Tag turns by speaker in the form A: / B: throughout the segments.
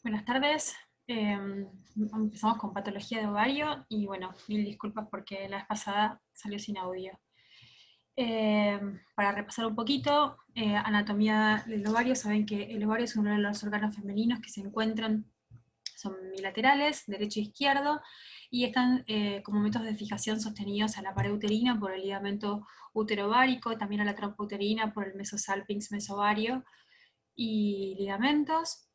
A: Buenas tardes. Empezamos con patología de ovario y bueno, mil disculpas porque la vez pasada salió sin audio. Para repasar un poquito, anatomía del ovario, saben que el ovario es uno de los órganos femeninos que se encuentran, son bilaterales, derecho e izquierdo, y están como métodos de fijación sostenidos a la pared uterina por el ligamento uterovárico, también a la trompa uterina por el mesosalpinx mesovario y ligamentos.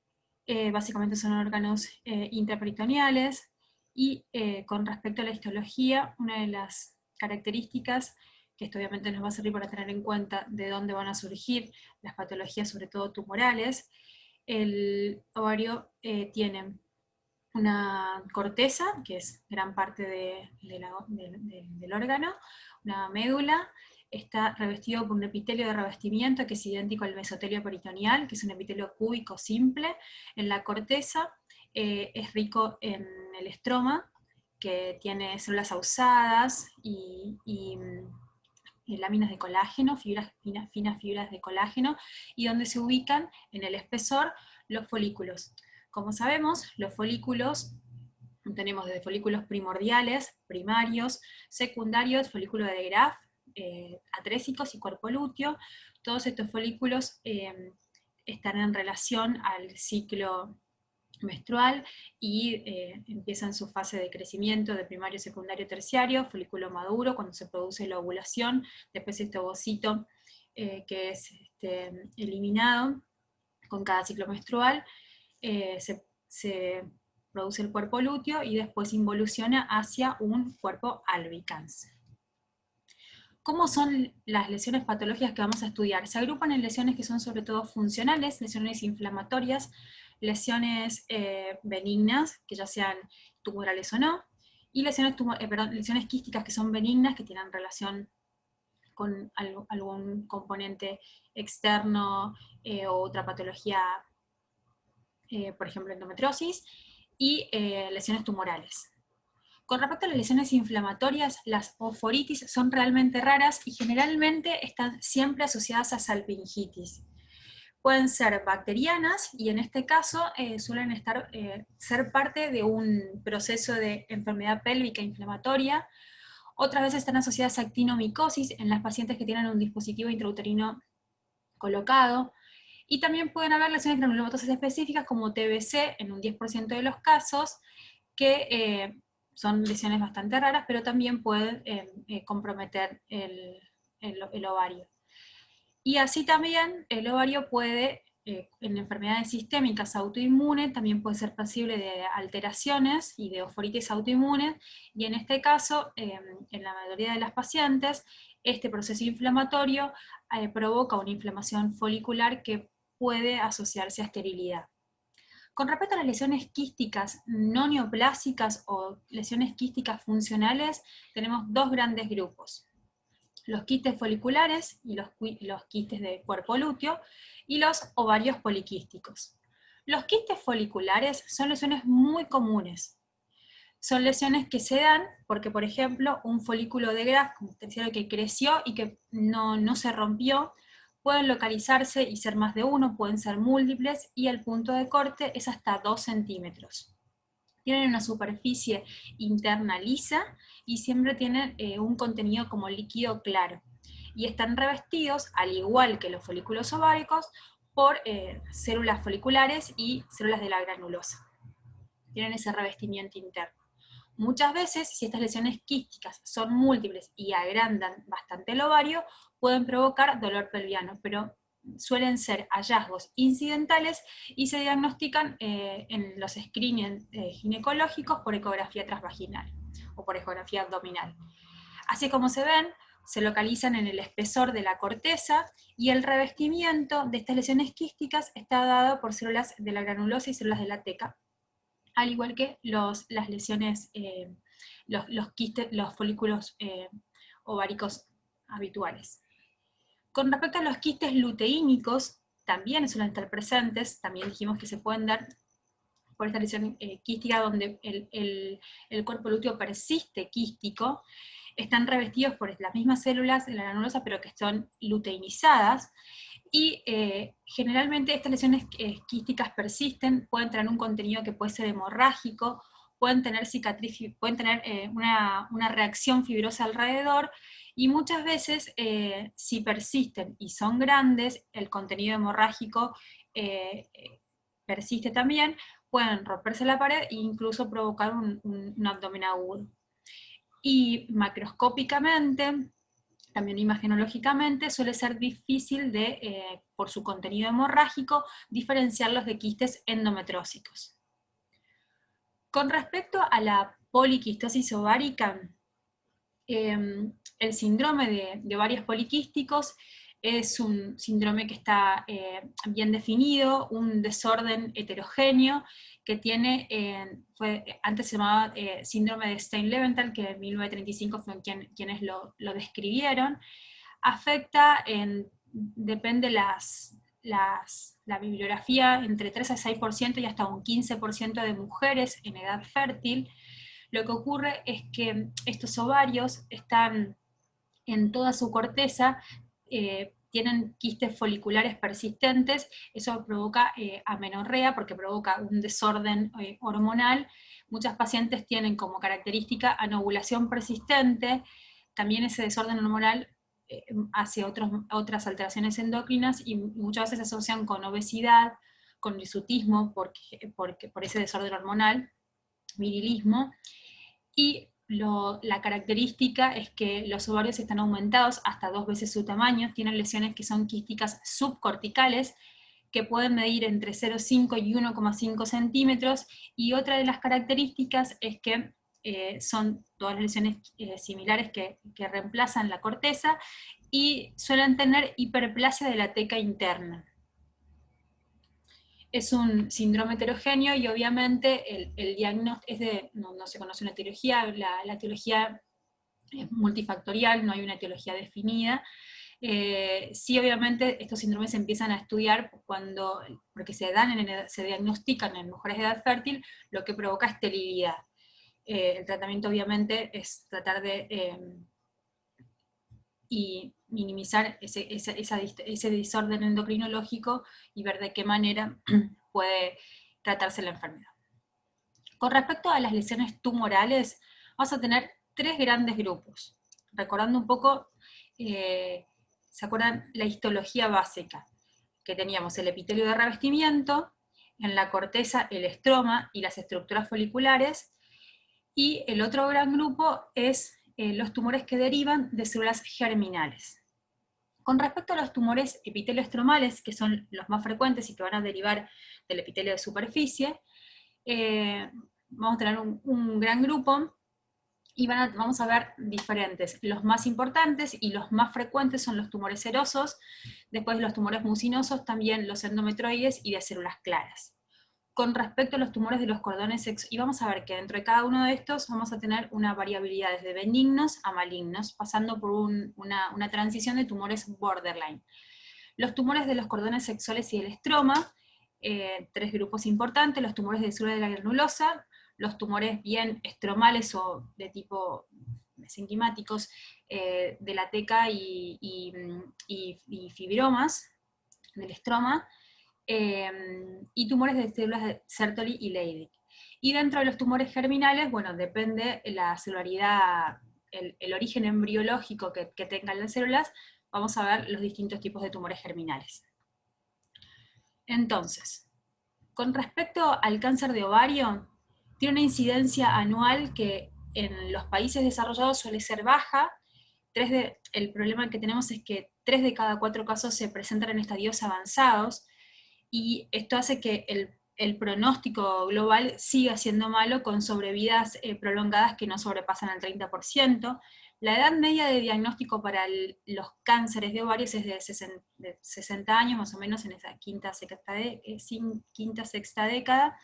A: Básicamente son órganos intraperitoneales, y con respecto a la histología, una de las características, que esto obviamente nos va a servir para tener en cuenta de dónde van a surgir las patologías, sobre todo tumorales, el ovario tiene una corteza, que es gran parte del órgano, una médula, está revestido por un epitelio de revestimiento que es idéntico al mesotelio peritoneal, que es un epitelio cúbico simple. En la corteza es rico en el estroma, que tiene células ausadas y láminas de colágeno, finas fibras de colágeno, y donde se ubican en el espesor los folículos. Como sabemos, los folículos tenemos desde folículos primordiales, primarios, secundarios, folículo de Graf, atrésicos y cuerpo lúteo. Todos estos folículos están en relación al ciclo menstrual y empiezan su fase de crecimiento de primario, secundario, terciario, folículo maduro, cuando se produce la ovulación, después este ovocito que es eliminado con cada ciclo menstrual, se produce el cuerpo lúteo y después involuciona hacia un cuerpo albicans. ¿Cómo son las lesiones patológicas que vamos a estudiar? Se agrupan en lesiones que son sobre todo funcionales, lesiones inflamatorias, lesiones benignas, que ya sean tumorales o no, y lesiones quísticas que son benignas, que tienen relación con algún componente externo o otra patología, por ejemplo endometriosis, y lesiones tumorales. Con respecto a las lesiones inflamatorias, las oforitis son realmente raras y generalmente están siempre asociadas a salpingitis. Pueden ser bacterianas y en este caso suelen ser parte de un proceso de enfermedad pélvica inflamatoria. Otras veces están asociadas a actinomicosis en las pacientes que tienen un dispositivo intrauterino colocado. Y también pueden haber lesiones granulomatosas específicas como TBC en un 10% de los casos, que son lesiones bastante raras, pero también pueden comprometer el ovario. Y así también el ovario puede, en enfermedades sistémicas autoinmunes, también puede ser pasible de alteraciones y de oforitis autoinmunes, y en este caso, en la mayoría de las pacientes, este proceso inflamatorio provoca una inflamación folicular que puede asociarse a esterilidad. Con respecto a las lesiones quísticas no neoplásicas o lesiones quísticas funcionales, tenemos dos grandes grupos: los quistes foliculares y los quistes de cuerpo lúteo, y los ovarios poliquísticos. Los quistes foliculares son lesiones muy comunes. Son lesiones que se dan porque, por ejemplo, un folículo de Graf, como terciario, que creció y que no se rompió, pueden localizarse y ser más de uno, pueden ser múltiples, y el punto de corte es hasta 2 centímetros. Tienen una superficie interna lisa y siempre tienen un contenido como líquido claro. Y están revestidos, al igual que los folículos ováricos, por células foliculares y células de la granulosa. Tienen ese revestimiento interno. Muchas veces, si estas lesiones quísticas son múltiples y agrandan bastante el ovario, pueden provocar dolor pelviano, pero suelen ser hallazgos incidentales y se diagnostican en los screenings ginecológicos por ecografía transvaginal o por ecografía abdominal. Así como se ven, se localizan en el espesor de la corteza, y el revestimiento de estas lesiones quísticas está dado por células de la granulosa y células de la teca, al igual que las lesiones, los folículos ováricos habituales. Con respecto a los quistes luteínicos, también suelen estar presentes, también dijimos que se pueden dar por esta lesión quística donde el cuerpo lúteo persiste quístico. Están revestidos por las mismas células de la granulosa, pero que son luteinizadas, Y generalmente estas lesiones quísticas persisten, pueden tener un contenido que puede ser hemorrágico, pueden tener cicatriz, pueden tener una reacción fibrosa alrededor, y muchas veces, si persisten y son grandes, el contenido hemorrágico persiste también, pueden romperse la pared e incluso provocar un abdomen agudo. Y macroscópicamente, también imagenológicamente, suele ser difícil por su contenido hemorrágico, diferenciarlos de quistes endometrósicos. Con respecto a la poliquistosis ovárica, el síndrome de ovarios poliquísticos es un síndrome que está bien definido, un desorden heterogéneo que tiene, antes se llamaba síndrome de Stein-Leventhal, que en 1935 fueron quienes lo describieron. Afecta, depende la bibliografía, entre 3 a 6% y hasta un 15% de mujeres en edad fértil. Lo que ocurre es que estos ovarios están en toda su corteza, tienen quistes foliculares persistentes, eso provoca amenorrea porque provoca un desorden hormonal. Muchas pacientes tienen como característica anovulación persistente, también ese desorden hormonal hace otras alteraciones endocrinas y muchas veces se asocian con obesidad, con hirsutismo, por ese desorden hormonal, virilismo, y la característica es que los ovarios están aumentados hasta 2 veces su tamaño, tienen lesiones que son quísticas subcorticales, que pueden medir entre 0,5 y 1,5 centímetros, y otra de las características es que son todas las lesiones similares que reemplazan la corteza, y suelen tener hiperplasia de la teca interna. Es un síndrome heterogéneo y obviamente el diagnóstico no se conoce una etiología, la etiología es multifactorial, no hay una etiología definida. Sí, obviamente estos síndromes se empiezan a estudiar porque se diagnostican en mujeres de edad fértil, lo que provoca esterilidad. El tratamiento obviamente es tratar de y minimizar ese desorden endocrinológico y ver de qué manera puede tratarse la enfermedad. Con respecto a las lesiones tumorales, vamos a tener 3 grandes grupos. Recordando un poco, ¿se acuerdan la histología básica? Que teníamos el epitelio de revestimiento, en la corteza el estroma y las estructuras foliculares, y el otro gran grupo es los tumores que derivan de células germinales. Con respecto a los tumores epitelioestromales, que son los más frecuentes y que van a derivar del epitelio de superficie, vamos a tener un gran grupo y vamos a ver diferentes. Los más importantes y los más frecuentes son los tumores serosos, después los tumores mucinosos, también los endometroides y de células claras. Con respecto a los tumores de los cordones sexuales, y vamos a ver que dentro de cada uno de estos vamos a tener una variabilidad desde benignos a malignos, pasando por una transición de tumores borderline. Los tumores de los cordones sexuales y el estroma, 3 grupos importantes: los tumores de célula de la granulosa, los tumores bien estromales o de tipo mesenquimáticos de la teca y fibromas del estroma, y tumores de células de Sertoli y Leydig. Y dentro de los tumores germinales, bueno, depende la celularidad, el origen embriológico que tengan las células, vamos a ver los distintos tipos de tumores germinales. Entonces, con respecto al cáncer de ovario, tiene una incidencia anual que en los países desarrollados suele ser baja. El problema que tenemos es que 3 de cada 4 casos se presentan en estadios avanzados, y esto hace que el pronóstico global siga siendo malo, con sobrevidas prolongadas que no sobrepasan el 30%. La edad media de diagnóstico para los cánceres de ovarios es de 60 años, más o menos, en esa quinta, sexta década.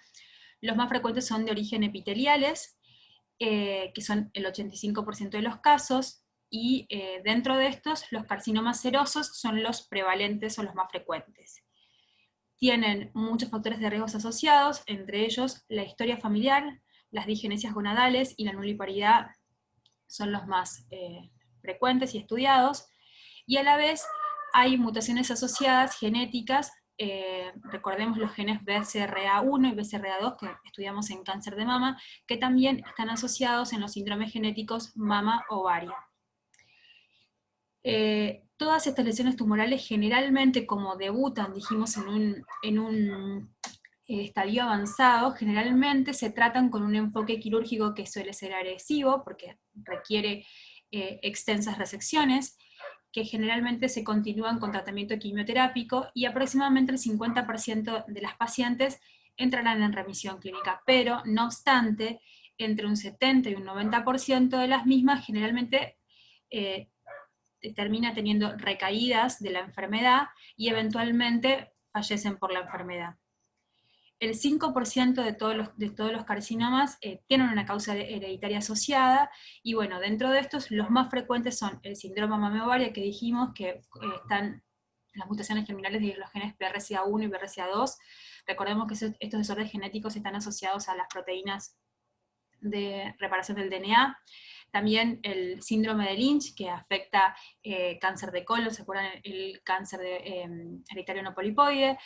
A: Los más frecuentes son de origen epiteliales, que son el 85% de los casos, y dentro de estos, los carcinomas serosos son los prevalentes o los más frecuentes. Tienen muchos factores de riesgos asociados, entre ellos la historia familiar, las disgenesias gonadales y la nuliparidad son los más frecuentes y estudiados, y a la vez hay mutaciones asociadas genéticas, recordemos los genes BCRA1 y BCRA2 que estudiamos en cáncer de mama, que también están asociados en los síndromes genéticos mama-ovario. Todas estas lesiones tumorales generalmente, como debutan, dijimos, en un estadio avanzado, generalmente se tratan con un enfoque quirúrgico que suele ser agresivo, porque requiere extensas resecciones, que generalmente se continúan con tratamiento quimioterápico, y aproximadamente el 50% de las pacientes entrarán en remisión clínica, pero no obstante, entre un 70 y un 90% de las mismas generalmente termina teniendo recaídas de la enfermedad y eventualmente fallecen por la enfermedad. El 5% de todos los carcinomas tienen una causa hereditaria asociada, y bueno, dentro de estos los más frecuentes son el síndrome mama-ovario, que dijimos que están las mutaciones germinales de los genes BRCA1 y BRCA2. Recordemos que estos desórdenes genéticos están asociados a las proteínas de reparación del DNA. También el síndrome de Lynch, que afecta cáncer de colon, ¿se acuerdan? El cáncer hereditario no polipoide,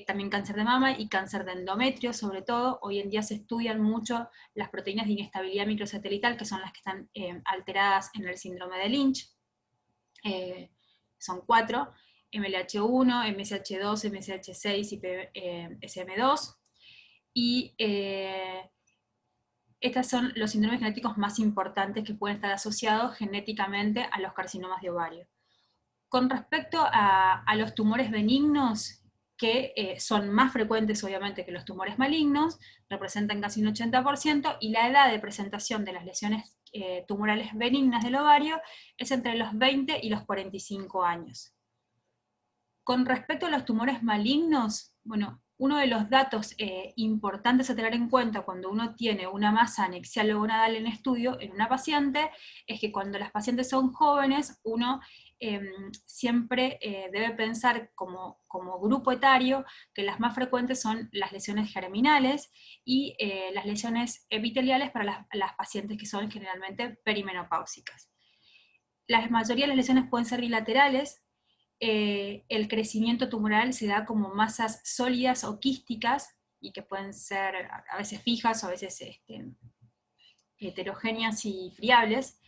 A: también cáncer de mama y cáncer de endometrio, sobre todo. Hoy en día se estudian mucho las proteínas de inestabilidad microsatelital, que son las que están alteradas en el síndrome de Lynch. Son 4, MLH1, MSH2, MSH6 y SM2. Y estos son los síndromes genéticos más importantes que pueden estar asociados genéticamente a los carcinomas de ovario. Con respecto a los tumores benignos, que son más frecuentes obviamente que los tumores malignos, representan casi un 80%, y la edad de presentación de las lesiones tumorales benignas del ovario es entre los 20 y los 45 años. Con respecto a los tumores malignos, bueno, uno de los datos importantes a tener en cuenta cuando uno tiene una masa anexial o gonadal en estudio en una paciente, es que cuando las pacientes son jóvenes, uno siempre debe pensar como grupo etario que las más frecuentes son las lesiones germinales y las lesiones epiteliales para las pacientes que son generalmente perimenopáusicas. La mayoría de las lesiones pueden ser bilaterales. El crecimiento tumoral se da como masas sólidas o quísticas, y que pueden ser a veces fijas o a veces heterogéneas y friables.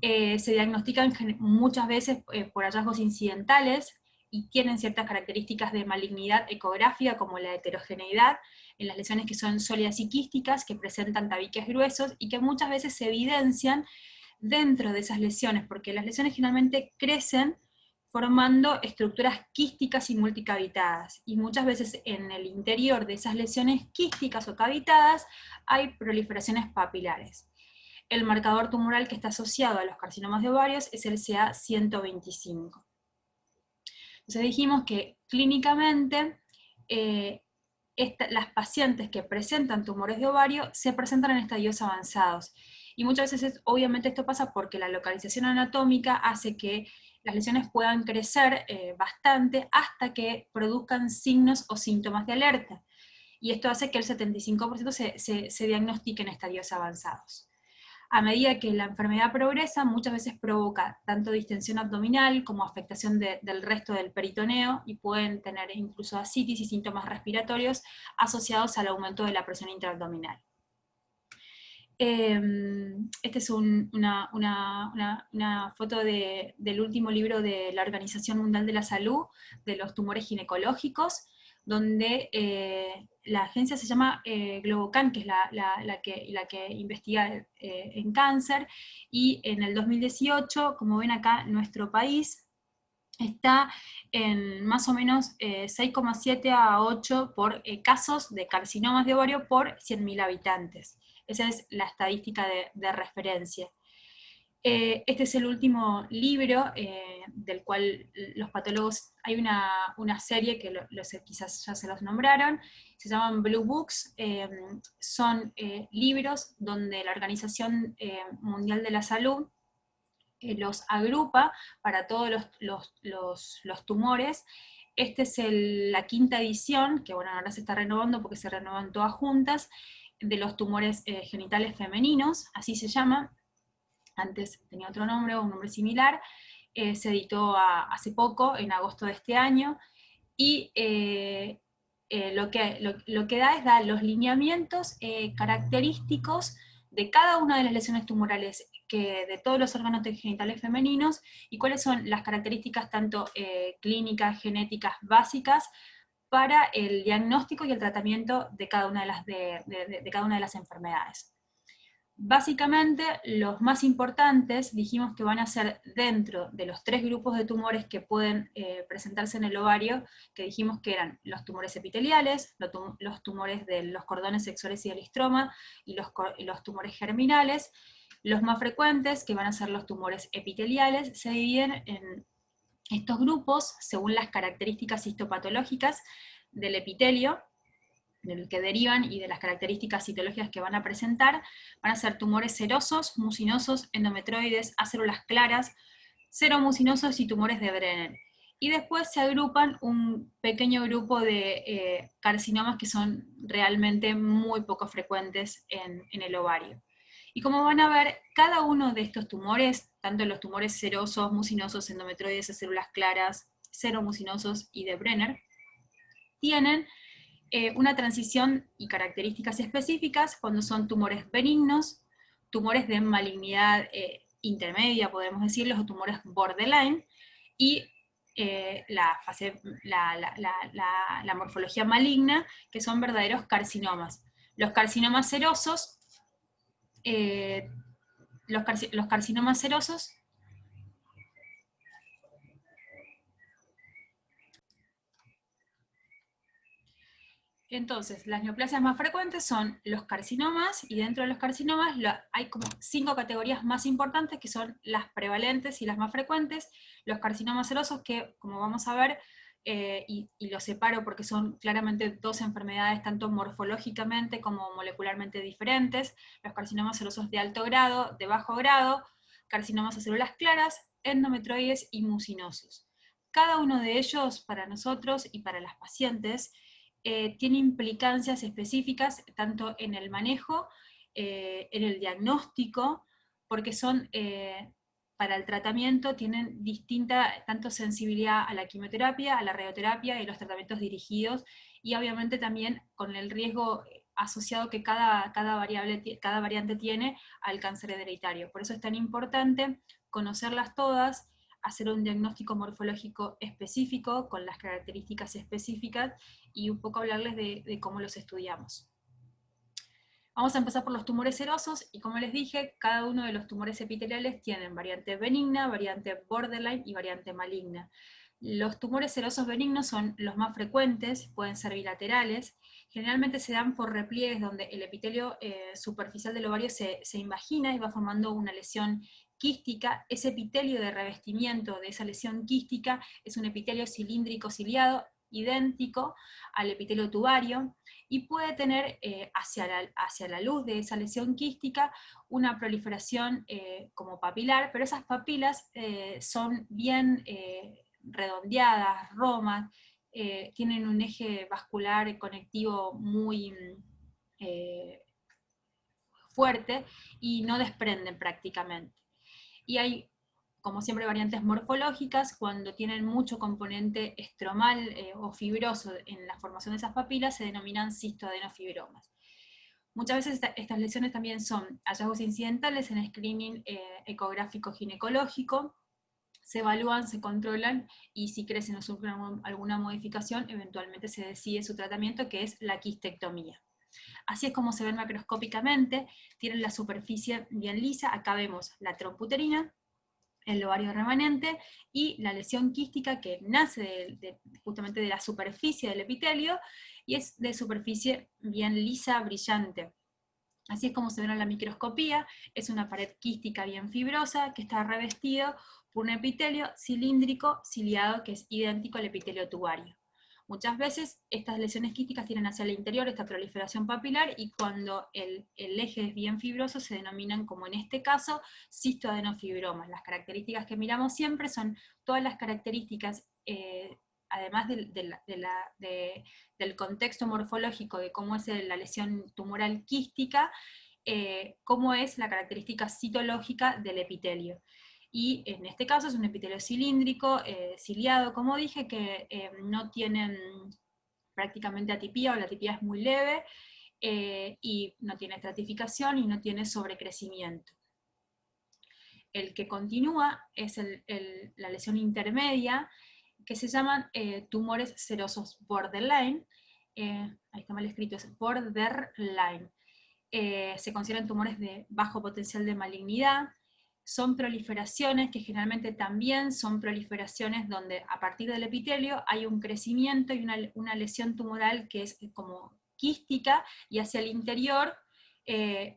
A: Se diagnostican muchas veces por hallazgos incidentales, y tienen ciertas características de malignidad ecográfica, como la heterogeneidad, en las lesiones que son sólidas y quísticas, que presentan tabiques gruesos, y que muchas veces se evidencian dentro de esas lesiones, porque las lesiones generalmente crecen formando estructuras quísticas y multicavitadas, y muchas veces en el interior de esas lesiones quísticas o cavitadas hay proliferaciones papilares. El marcador tumoral que está asociado a los carcinomas de ovarios es el CA125. Entonces dijimos que clínicamente las pacientes que presentan tumores de ovario se presentan en estadios avanzados, y muchas veces obviamente esto pasa porque la localización anatómica hace que las lesiones puedan crecer bastante hasta que produzcan signos o síntomas de alerta, y esto hace que el 75% se diagnostique en estadios avanzados. A medida que la enfermedad progresa, muchas veces provoca tanto distensión abdominal como afectación del resto del peritoneo, y pueden tener incluso ascitis y síntomas respiratorios asociados al aumento de la presión intraabdominal. Esta es una foto del último libro de la Organización Mundial de la Salud, de los tumores ginecológicos, donde la agencia se llama Globocan, que es la que investiga en cáncer, y en el 2018, como ven acá, nuestro país está en más o menos 6,7 a 8 por casos de carcinomas de ovario por 100.000 habitantes. Esa es la estadística de referencia. Este es el último libro del cual los patólogos, hay una serie que quizás ya se los nombraron, se llaman Blue Books. Son libros donde la Organización Mundial de la Salud los agrupa para todos los tumores. Esta es la quinta edición, que bueno, ahora se está renovando porque se renuevan todas juntas, de los tumores genitales femeninos, así se llama. Antes tenía otro nombre o un nombre similar. se editó hace poco, en agosto de este año, y lo que da los lineamientos característicos de cada una de las lesiones tumorales de todos los órganos genitales femeninos, y cuáles son las características tanto clínicas, genéticas, básicas, para el diagnóstico y el tratamiento de cada una de cada una de las enfermedades. Básicamente, los más importantes dijimos que van a ser dentro de los 3 grupos de tumores que pueden presentarse en el ovario, que dijimos que eran los tumores epiteliales, los tumores de los cordones sexuales y del estroma, y los tumores germinales. Los más frecuentes, que van a ser los tumores epiteliales, se dividen en estos grupos según las características histopatológicas del epitelio, del que derivan y de las características citológicas que van a presentar. Van a ser tumores serosos, mucinosos, endometroides, acélulas claras, seromucinosos y tumores de Brenner. Y después se agrupan un pequeño grupo de carcinomas que son realmente muy poco frecuentes en el ovario. Y como van a ver, cada uno de estos tumores, tanto los tumores serosos, mucinosos, endometroides, acélulas claras, seromucinosos y de Brenner, tienen una transición y características específicas cuando son tumores benignos, tumores de malignidad intermedia, podemos decirlos, o tumores borderline, y la morfología maligna, que son verdaderos carcinomas. Los carcinomas serosos, los carcinomas serosos Entonces, las neoplasias más frecuentes son los carcinomas, y dentro de los carcinomas hay como 5 categorías más importantes, que son las prevalentes y las más frecuentes. Los carcinomas serosos, que como vamos a ver, y los separo porque son claramente 2 enfermedades, tanto morfológicamente como molecularmente diferentes. Los carcinomas serosos de alto grado, de bajo grado, carcinomas a células claras, endometroides y mucinosos. Cada uno de ellos, para nosotros y para las pacientes, tiene implicancias específicas tanto en el manejo, en el diagnóstico, porque son, para el tratamiento, tienen distinta tanto sensibilidad a la quimioterapia, a la radioterapia y los tratamientos dirigidos, y obviamente también con el riesgo asociado que cada variante tiene al cáncer hereditario. Por eso es tan importante conocerlas todas, hacer un diagnóstico morfológico específico, con las características específicas, y un poco hablarles de cómo los estudiamos. Vamos a empezar por los tumores serosos, y como les dije, cada uno de los tumores epiteliales tienen variante benigna, variante borderline y variante maligna. Los tumores serosos benignos son los más frecuentes, pueden ser bilaterales, generalmente se dan por repliegues donde el epitelio superficial del ovario se invagina y va formando una lesión quística. Ese epitelio de revestimiento de esa lesión quística es un epitelio cilíndrico ciliado, idéntico al epitelio tubario, y puede tener hacia la luz de esa lesión quística una proliferación como papilar, pero esas papilas son bien redondeadas, romas, tienen un eje vascular conectivo muy fuerte y no desprenden prácticamente. Y hay, como siempre, variantes morfológicas. Cuando tienen mucho componente estromal o fibroso en la formación de esas papilas, se denominan cistoadenofibromas. Muchas veces estas lesiones también son hallazgos incidentales en screening ecográfico ginecológico, se evalúan, se controlan, y si crecen o sufren alguna modificación, eventualmente se decide su tratamiento, que es la quistectomía. Así es como se ven macroscópicamente, tienen la superficie bien lisa. Acá vemos la tromputerina, el ovario remanente, y la lesión quística, que nace justamente de la superficie del epitelio, y es de superficie bien lisa, brillante. Así es como se ve en la microscopía. Es una pared quística bien fibrosa, que está revestido por un epitelio cilíndrico ciliado, que es idéntico al epitelio tubario. Muchas veces estas lesiones quísticas tienen hacia el interior esta proliferación papilar, y cuando el eje es bien fibroso se denominan, como en este caso, cistoadenofibromas. Las características que miramos siempre son todas las características, además del contexto morfológico de cómo es la lesión tumoral quística, cómo es la característica citológica del epitelio. y en este caso es un epitelio cilíndrico, ciliado, como dije, que no tienen prácticamente atipía, o la atipía es muy leve, y no tiene estratificación y no tiene sobrecrecimiento. El que continúa es la lesión intermedia, que se llaman tumores serosos borderline. Ahí está mal escrito, es borderline. Se consideran tumores de bajo potencial de malignidad. Son proliferaciones que generalmente también son proliferaciones donde a partir del epitelio hay un crecimiento y una lesión tumoral que es como quística, y hacia el interior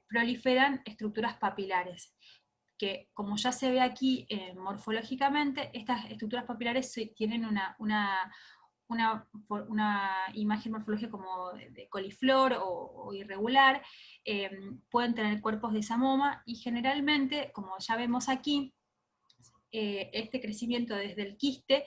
A: proliferan estructuras papilares, que como ya se ve aquí morfológicamente, estas estructuras papilares tienen una imagen morfológica como de coliflor o irregular, pueden tener cuerpos de samoma, y generalmente, como ya vemos aquí, este crecimiento desde el quiste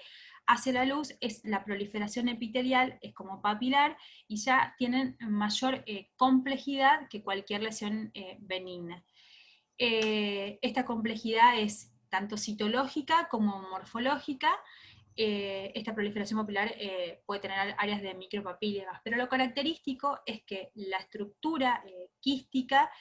A: hacia la luz, es la proliferación epitelial, es como papilar, y ya tienen mayor complejidad que cualquier lesión benigna. Esta complejidad es tanto citológica como morfológica. Esta proliferación papilar puede tener áreas de micropapílegas, pero lo característico es que la estructura quística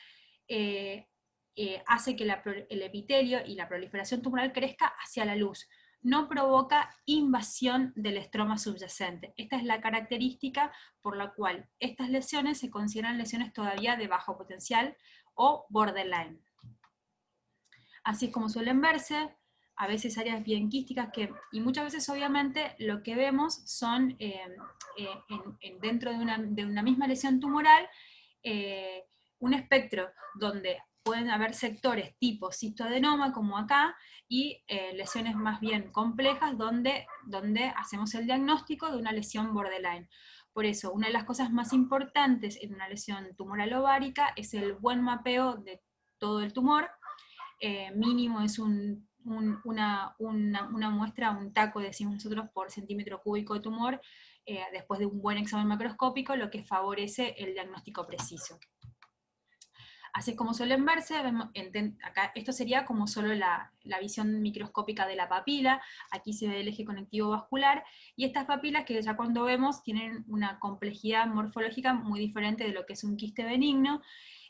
A: hace que el epitelio y la proliferación tumoral crezca hacia la luz, no provoca invasión del estroma subyacente. Esta es la característica por la cual estas lesiones se consideran lesiones todavía de bajo potencial o borderline. Así es como suelen verse, a veces áreas bien quísticas, y muchas veces obviamente lo que vemos son, dentro de una misma lesión tumoral, un espectro donde pueden haber sectores tipo cistoadenoma, como acá, y lesiones más bien complejas donde hacemos el diagnóstico de una lesión borderline. Por eso, una de las cosas más importantes en una lesión tumoral ovárica es el buen mapeo de todo el tumor. Mínimo es una muestra, un taco, decimos nosotros, por centímetro cúbico de tumor, después de un buen examen macroscópico, lo que favorece el diagnóstico preciso. Así es como suelen verse. Acá, esto sería como solo la visión microscópica de la papila. Aquí se ve el eje conectivo vascular, y estas papilas, que ya cuando vemos, tienen una complejidad morfológica muy diferente de lo que es un quiste benigno,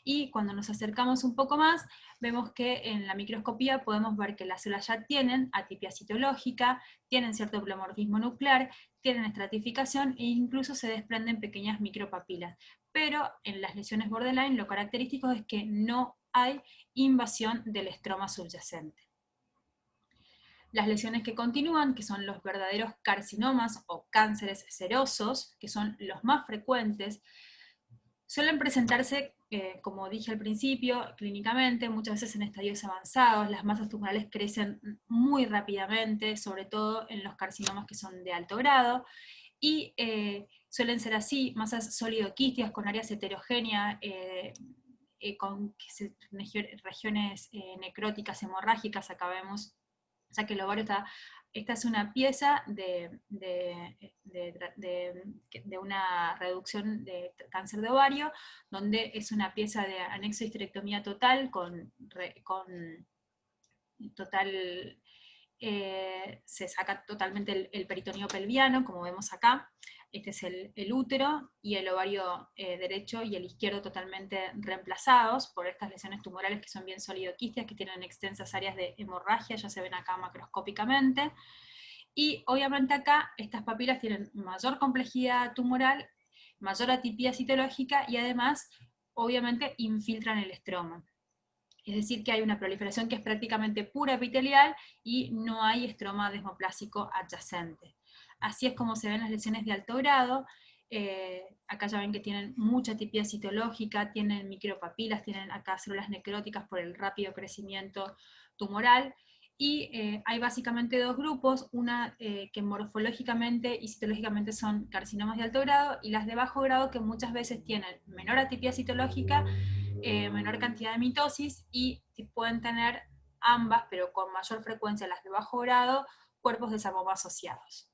A: y cuando nos acercamos un poco más, vemos que en la microscopía podemos ver que las células ya tienen atipia citológica, tienen cierto pleomorfismo nuclear, tienen estratificación, e incluso se desprenden pequeñas micropapilas. Pero en las lesiones borderline lo característico es que no hay invasión del estroma subyacente. Las lesiones que continúan, que son los verdaderos carcinomas o cánceres serosos, que son los más frecuentes, suelen presentarse, como dije al principio, clínicamente, muchas veces en estadios avanzados. Las masas tumorales crecen muy rápidamente, sobre todo en los carcinomas que son de alto grado, y suelen ser así, masas sólido-quísticas con áreas heterogéneas, con regiones necróticas, hemorrágicas. Acá vemos, ya que el ovario esta es una pieza de una reducción de cáncer de ovario, donde es una pieza de anexo histerectomía total, con total, se saca totalmente el peritoneo pelviano, como vemos acá. Este es el útero, y el ovario derecho y el izquierdo totalmente reemplazados por estas lesiones tumorales que son bien sólido-quísticas, que tienen extensas áreas de hemorragia, ya se ven acá macroscópicamente. Y obviamente acá estas papilas tienen mayor complejidad tumoral, mayor atipía citológica, y además obviamente infiltran el estroma. Es decir, que hay una proliferación que es prácticamente pura epitelial y no hay estroma desmoplásico adyacente. Así es como se ven las lesiones de alto grado. Acá ya ven que tienen mucha atipia citológica, tienen micropapilas, tienen acá células necróticas por el rápido crecimiento tumoral. Y hay básicamente dos grupos, una que morfológicamente y citológicamente son carcinomas de alto grado, y las de bajo grado, que muchas veces tienen menor atipia citológica, menor cantidad de mitosis, y pueden tener ambas, pero con mayor frecuencia las de bajo grado, cuerpos de samoma asociados.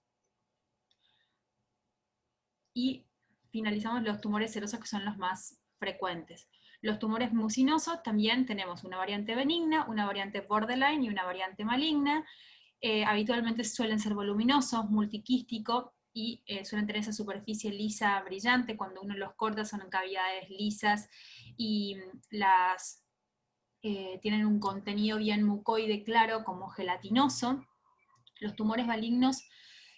A: Y finalizamos los tumores serosos, que son los más frecuentes. Los tumores mucinosos también tenemos una variante benigna, una variante borderline y una variante maligna. Habitualmente suelen ser voluminosos, multiquísticos, y suelen tener esa superficie lisa brillante. Cuando uno los corta son cavidades lisas y tienen un contenido bien mucoide claro, como gelatinoso. Los tumores malignos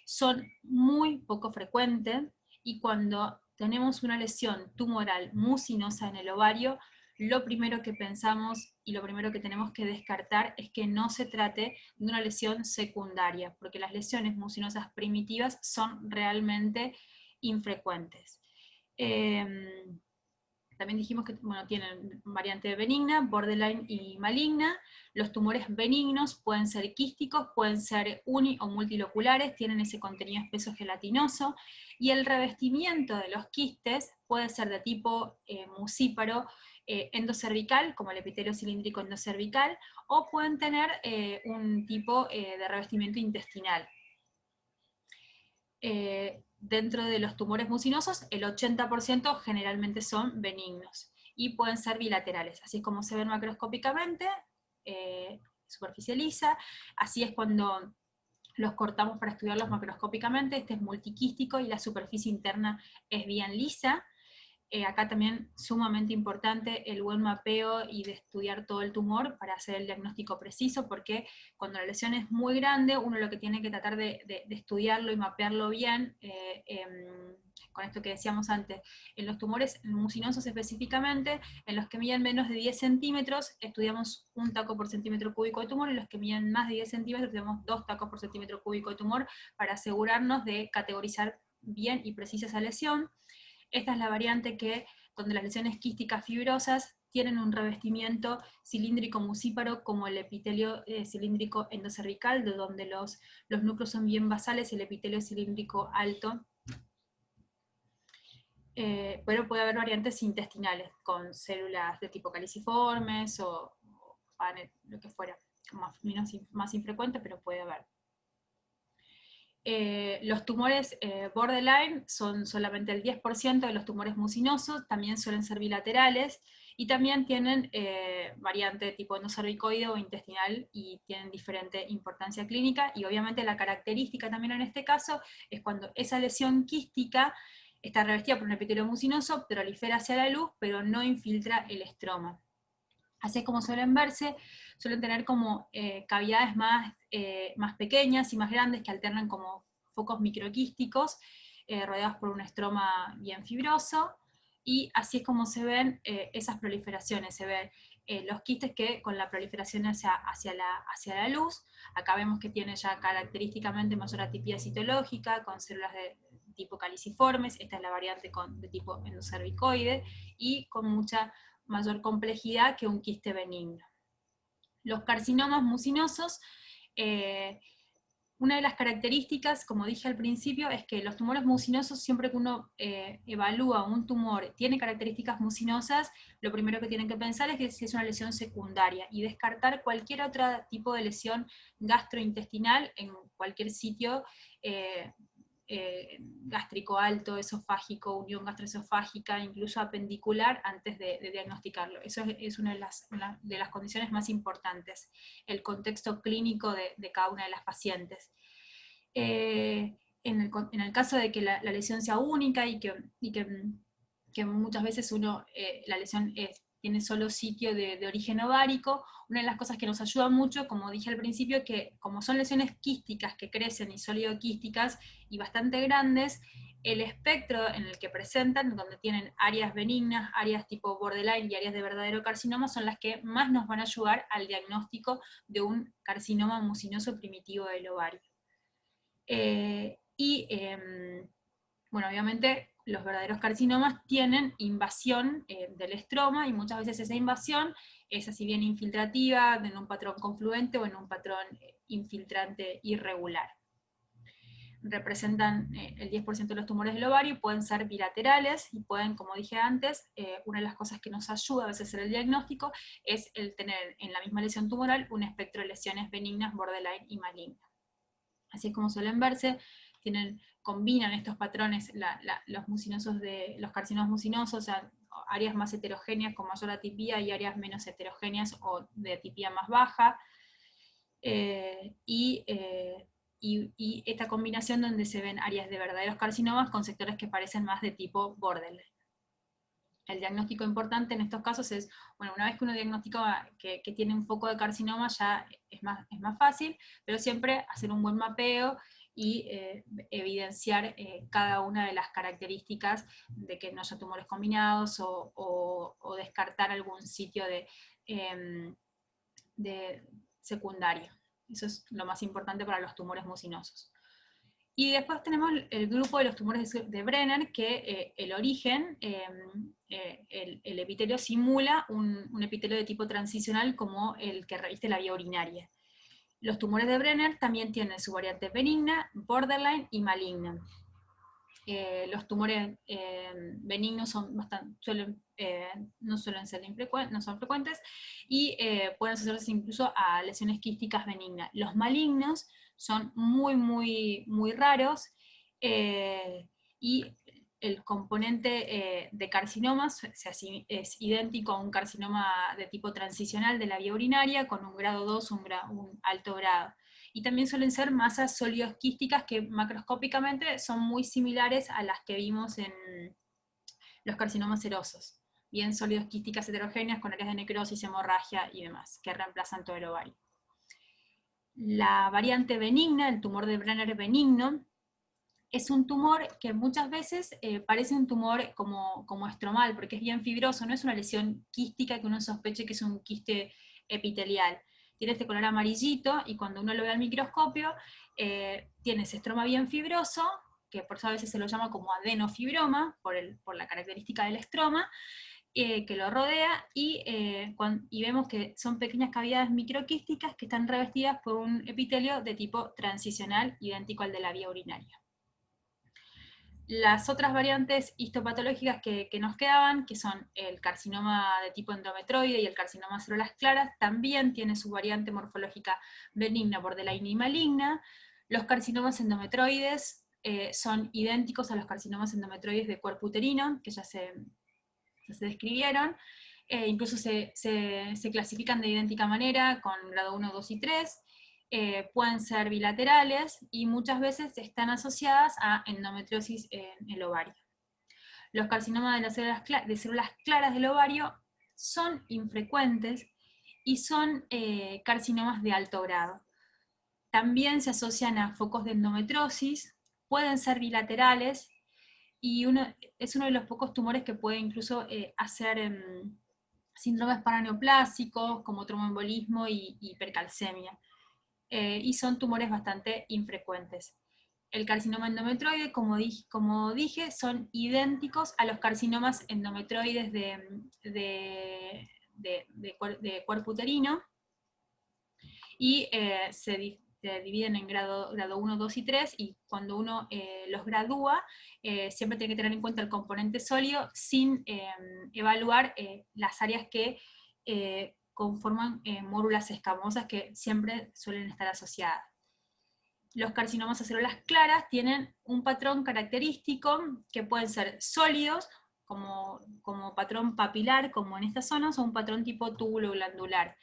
A: son muy poco frecuentes, y cuando tenemos una lesión tumoral mucinosa en el ovario, lo primero que pensamos y lo primero que tenemos que descartar es que no se trate de una lesión secundaria, porque las lesiones mucinosas primitivas son realmente infrecuentes. También dijimos que tienen variante benigna, borderline y maligna. Los tumores benignos pueden ser quísticos, pueden ser uni o multiloculares, tienen ese contenido espeso gelatinoso, y el revestimiento de los quistes puede ser de tipo mucíparo endocervical, como el epitelio cilíndrico endocervical, o pueden tener un tipo de revestimiento intestinal. Dentro de los tumores mucinosos, el 80% generalmente son benignos y pueden ser bilaterales, así es como se ven macroscópicamente, superficie lisa. Así es cuando los cortamos para estudiarlos macroscópicamente. Este es multiquístico y la superficie interna es bien lisa. Acá también sumamente importante el buen mapeo y de estudiar todo el tumor para hacer el diagnóstico preciso, porque cuando la lesión es muy grande, uno lo que tiene que tratar de estudiarlo y mapearlo bien, con esto que decíamos antes, en los tumores mucinosos específicamente, en los que miden menos de 10 centímetros, estudiamos 1 taco por centímetro cúbico de tumor, y en los que miden más de 10 centímetros, estudiamos 2 tacos por centímetro cúbico de tumor, para asegurarnos de categorizar bien y precisa esa lesión. Esta es la variante donde las lesiones quísticas fibrosas tienen un revestimiento cilíndrico mucíparo, como el epitelio cilíndrico endocervical, de donde los núcleos son bien basales y el epitelio cilíndrico alto. Pero puede haber variantes intestinales, con células de tipo caliciformes o panel, lo que fuera, más infrecuente, pero puede haber. Los tumores borderline son solamente el 10% de los tumores mucinosos, también suelen ser bilaterales, y también tienen variante de tipo endocervicoide o intestinal, y tienen diferente importancia clínica, y obviamente la característica también en este caso es cuando esa lesión quística está revestida por un epitelio mucinoso, prolifera hacia la luz, pero no infiltra el estroma. Así es como suelen verse, suelen tener como cavidades más pequeñas y más grandes, que alternan como focos microquísticos, rodeados por un estroma bien fibroso, y así es como se ven esas proliferaciones. Se ven los quistes que con la proliferación hacia la luz. Acá vemos que tiene ya característicamente mayor atipia citológica, con células de tipo caliciformes. Esta es la variante de tipo endocervicoide, y con mucha mayor complejidad que un quiste benigno. Los carcinomas mucinosos, una de las características, como dije al principio, es que los tumores mucinosos, siempre que uno evalúa un tumor, tiene características mucinosas, lo primero que tienen que pensar es que si es una lesión secundaria, y descartar cualquier otro tipo de lesión gastrointestinal en cualquier sitio, gástrico alto, esofágico, unión gastroesofágica, incluso apendicular, antes de diagnosticarlo. Eso es una de las condiciones más importantes, el contexto clínico de cada una de las pacientes. En el caso de que la lesión sea única y que muchas veces la lesión tiene solo sitio de origen ovárico, una de las cosas que nos ayuda mucho, como dije al principio, es que como son lesiones quísticas que crecen y sólido-quísticas y bastante grandes, el espectro en el que presentan, donde tienen áreas benignas, áreas tipo borderline y áreas de verdadero carcinoma, son las que más nos van a ayudar al diagnóstico de un carcinoma mucinoso primitivo del ovario. Bueno, obviamente los verdaderos carcinomas tienen invasión del estroma, y muchas veces esa invasión es así bien infiltrativa, en un patrón confluente o en un patrón infiltrante irregular. Representan el 10% de los tumores del ovario, y pueden ser bilaterales, y pueden, como dije antes, una de las cosas que nos ayuda a veces a hacer el diagnóstico es el tener en la misma lesión tumoral un espectro de lesiones benignas, borderline y malignas. Así es como suelen verse, combinan estos patrones los carcinomas mucinosos, o sea, áreas más heterogéneas con mayor atipía y áreas menos heterogéneas o de atipía más baja. Y esta combinación donde se ven áreas de verdaderos carcinomas con sectores que parecen más de tipo borderline. El diagnóstico importante en estos casos es, bueno, una vez que uno diagnostica que tiene un foco de carcinoma ya es más fácil, pero siempre hacer un buen mapeo y evidenciar cada una de las características de que no haya tumores combinados o descartar algún sitio de secundario. Eso es lo más importante para los tumores mucinosos. Y después tenemos el grupo de los tumores de Brenner, que el origen, el epitelio simula un epitelio de tipo transicional como el que reviste la vía urinaria. Los tumores de Brenner también tienen su variante benigna, borderline y maligna. Los tumores benignos son no son frecuentes y pueden asociarse incluso a lesiones quísticas benignas. Los malignos son muy raros y el componente de carcinomas es idéntico a un carcinoma de tipo transicional de la vía urinaria con un grado 2, un alto grado. Y también suelen ser masas sólido-quísticas que macroscópicamente son muy similares a las que vimos en los carcinomas serosos, bien sólido-quísticas heterogéneas con áreas de necrosis, hemorragia y demás, que reemplazan todo el ovario. La variante benigna, el tumor de Brenner benigno, es un tumor que muchas veces parece un tumor como estromal, porque es bien fibroso, no es una lesión quística que uno sospeche que es un quiste epitelial. Tiene este color amarillito, y cuando uno lo ve al microscopio, tiene ese estroma bien fibroso, que por eso a veces se lo llama como adenofibroma, por la característica del estroma, que lo rodea, y vemos que son pequeñas cavidades microquísticas que están revestidas por un epitelio de tipo transicional, idéntico al de la vía urinaria. Las otras variantes histopatológicas que nos quedaban, que son el carcinoma de tipo endometroide y el carcinoma de células claras, también tiene su variante morfológica benigna, borderline y maligna. Los carcinomas endometroides son idénticos a los carcinomas endometroides de cuerpo uterino, que ya se describieron. Incluso se clasifican de idéntica manera, con grado 1, 2 y 3. Pueden ser bilaterales y muchas veces están asociadas a endometriosis en el ovario. Los carcinomas de las células claras del ovario son infrecuentes y son carcinomas de alto grado. También se asocian a focos de endometriosis, pueden ser bilaterales, y es uno de los pocos tumores que puede incluso hacer síndromes paraneoplásicos, como tromboembolismo y hipercalcemia. Y son tumores bastante infrecuentes. El carcinoma endometroide, como dije, son idénticos a los carcinomas endometroides de cuerpo uterino, y se dividen en grado 1, 2 y 3, y cuando uno los gradúa, siempre tiene que tener en cuenta el componente sólido sin evaluar las áreas que conforman mórulas escamosas, que siempre suelen estar asociadas. Los carcinomas a células claras tienen un patrón característico que pueden ser sólidos, como patrón papilar, como en estas zonas, o un patrón tipo túbulo glandular.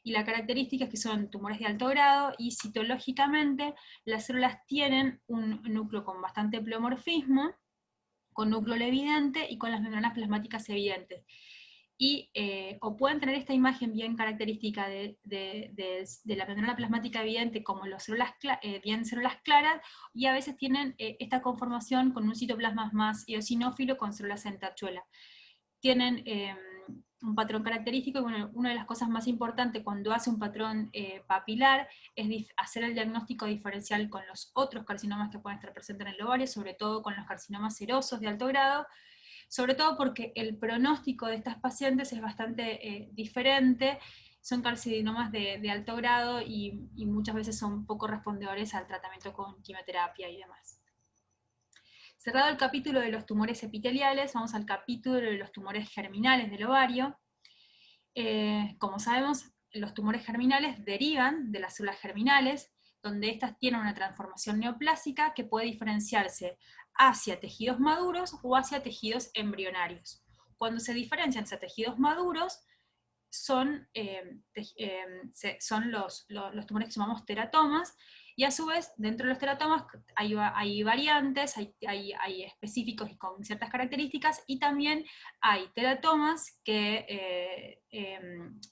A: Y la característica es que son tumores de alto grado, y citológicamente las células tienen un núcleo con bastante pleomorfismo, con núcleo evidente y con las membranas plasmáticas evidentes. Y o pueden tener esta imagen bien característica de la membrana plasmática evidente como bien células claras, y a veces tienen esta conformación con un citoplasma más eosinófilo con células en tachuela. Tienen un patrón característico, y bueno, una de las cosas más importantes cuando hace un patrón papilar es hacer el diagnóstico diferencial con los otros carcinomas que pueden estar presentes en el ovario, sobre todo con los carcinomas serosos de alto grado, sobre todo porque el pronóstico de estas pacientes es bastante diferente. Son carcinomas de alto grado y muchas veces son poco respondedores al tratamiento con quimioterapia y demás. Cerrado el capítulo de los tumores epiteliales, vamos al capítulo de los tumores germinales del ovario. Como sabemos, los tumores germinales derivan de las células germinales, donde éstas tienen una transformación neoplásica que puede diferenciarse hacia tejidos maduros o hacia tejidos embrionarios. Cuando se diferencian hacia tejidos maduros, son los tumores que llamamos teratomas, y a su vez, dentro de los teratomas hay variantes, hay específicos y con ciertas características, y también hay teratomas que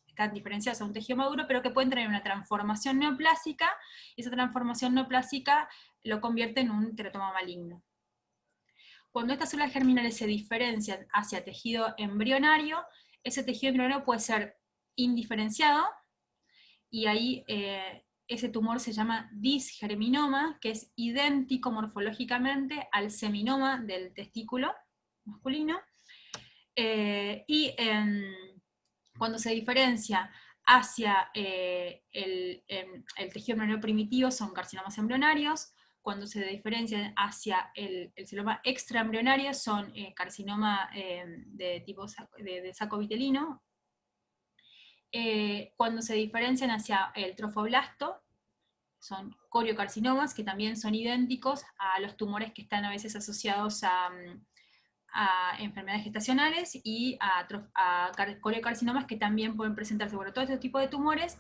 A: están diferenciados a un tejido maduro, pero que pueden tener una transformación neoplásica, y esa transformación neoplásica lo convierte en un teratoma maligno. Cuando estas células germinales se diferencian hacia tejido embrionario, ese tejido embrionario puede ser indiferenciado, y ahí ese tumor se llama disgerminoma, que es idéntico morfológicamente al seminoma del testículo masculino, cuando se diferencia hacia el tejido embrionario primitivo son carcinomas embrionarios. Cuando se diferencian hacia el celoma extraembrionario son carcinoma de tipo de saco vitelino. Cuando se diferencian hacia el trofoblasto, son coriocarcinomas, que también son idénticos a los tumores que están a veces asociados a enfermedades gestacionales, y a coriocarcinomas, que también pueden presentarse. Bueno, todo este tipo de tumores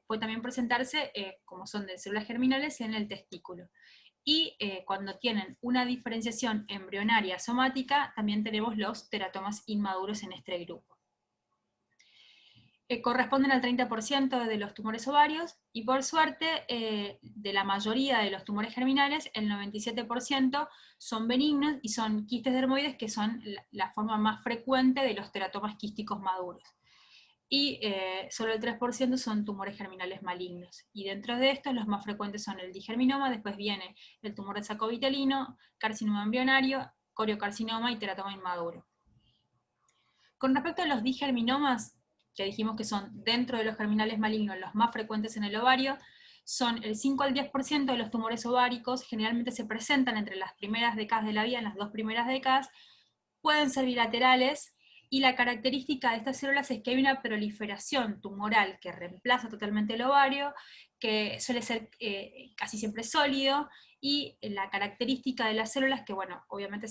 A: puede también presentarse, como son de células germinales, en el testículo. Y cuando tienen una diferenciación embrionaria somática, también tenemos los teratomas inmaduros en este grupo. Corresponden al 30% de los tumores ovarios, y por suerte, de la mayoría de los tumores germinales, el 97% son benignos y son quistes dermoides, que son la forma más frecuente de los teratomas quísticos maduros. Y solo el 3% son tumores germinales malignos. Y dentro de estos, los más frecuentes son el digerminoma, después viene el tumor de saco vitelino, carcinoma embrionario, coriocarcinoma y teratoma inmaduro. Con respecto a los digerminomas, que dijimos que son dentro de los germinales malignos los más frecuentes en el ovario, son el 5 al 10% de los tumores ováricos, generalmente se presentan entre las primeras décadas de la vida, en las 2 primeras décadas, pueden ser bilaterales, y la característica de estas células es que hay una proliferación tumoral que reemplaza totalmente el ovario, que suele ser casi siempre sólido, y la característica de las células, que bueno, obviamente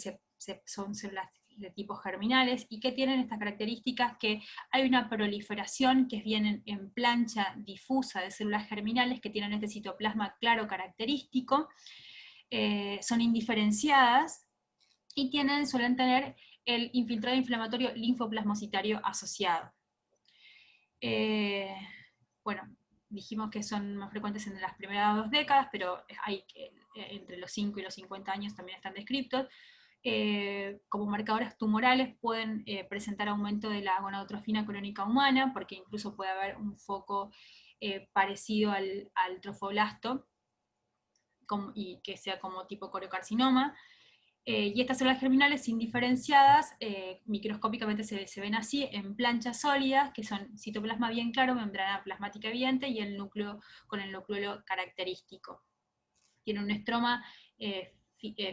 A: son células de tipo germinales, y que tienen estas características, que hay una proliferación que vienen en plancha difusa de células germinales que tienen este citoplasma claro característico, son indiferenciadas, y suelen tener el infiltrado inflamatorio linfoplasmocitario asociado. Bueno, dijimos que son más frecuentes en las primeras 2 décadas, pero hay entre los 5 y los 50 años también están descritos. Como marcadores tumorales pueden presentar aumento de la gonadotrofina crónica humana, porque incluso puede haber un foco parecido al trofoblasto, y que sea como tipo coriocarcinoma. Y estas células germinales indiferenciadas, microscópicamente se ven así, en planchas sólidas, que son citoplasma bien claro, membrana plasmática evidente, y el núcleo con el núcleo característico. Tiene un estroma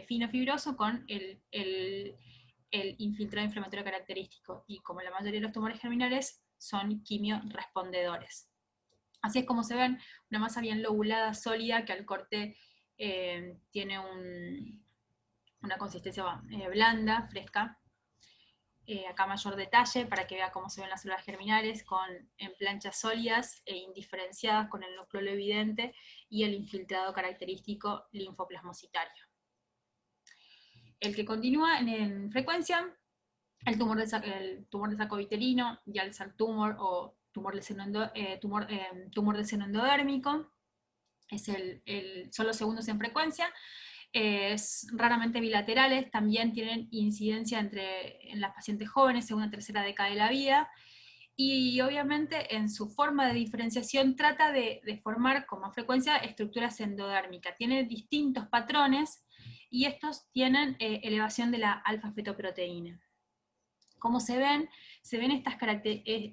A: fino fibroso con el infiltrado inflamatorio característico, y como la mayoría de los tumores germinales, son quimiorespondedores. Así es como se ven, una masa bien lobulada, sólida, que al corte tiene una consistencia blanda, fresca. Acá mayor detalle para que vea cómo se ven las células germinales, en planchas sólidas e indiferenciadas, con el núcleo evidente y el infiltrado característico linfoplasmocitario. El que continúa en frecuencia, el tumor de saco vitelino, Yale cell tumor, o tumor del seno endodérmico, son los segundos en frecuencia. Raramente bilaterales, también tienen incidencia en las pacientes jóvenes, segunda, tercera década de la vida, y obviamente en su forma de diferenciación trata de formar con más frecuencia estructuras endodérmicas. Tiene distintos patrones, y estos tienen elevación de la alfa-fetoproteína. Como se ven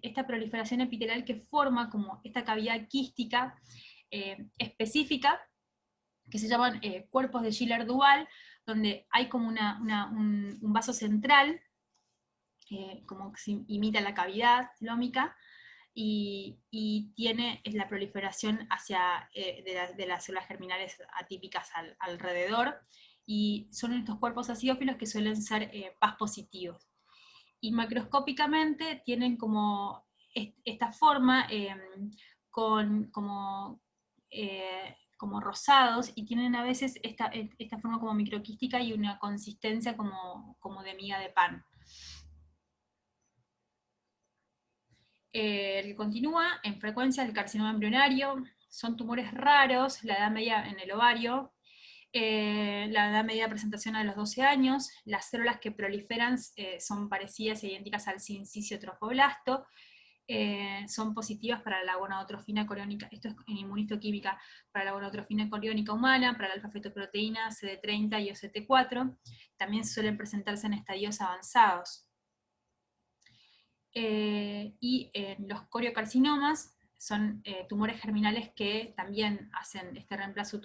A: esta proliferación epitelial que forma como esta cavidad quística específica, que se llaman cuerpos de Schiller-Duval, donde hay como un vaso central, como que imita la cavidad lómica, y es la proliferación de las células germinales atípicas alrededor, y son estos cuerpos acidófilos que suelen ser Paz positivos. y macroscópicamente tienen como esta forma como rosados, y tienen a veces esta forma como microquística y una consistencia como de miga de pan. El que continúa en frecuencia el carcinoma embrionario, son tumores raros, la edad media en el ovario, la edad media de presentación a los 12 años, las células que proliferan son parecidas e idénticas al sincicio trofoblasto, son positivas para la gonadotrofina coriónica, esto es en inmunistoquímica, para la gonadotrofina coriónica humana, para la alfa-fetoproteína, CD30 y OCT4, también suelen presentarse en estadios avanzados. Y los coriocarcinomas son tumores germinales que también hacen este reemplazo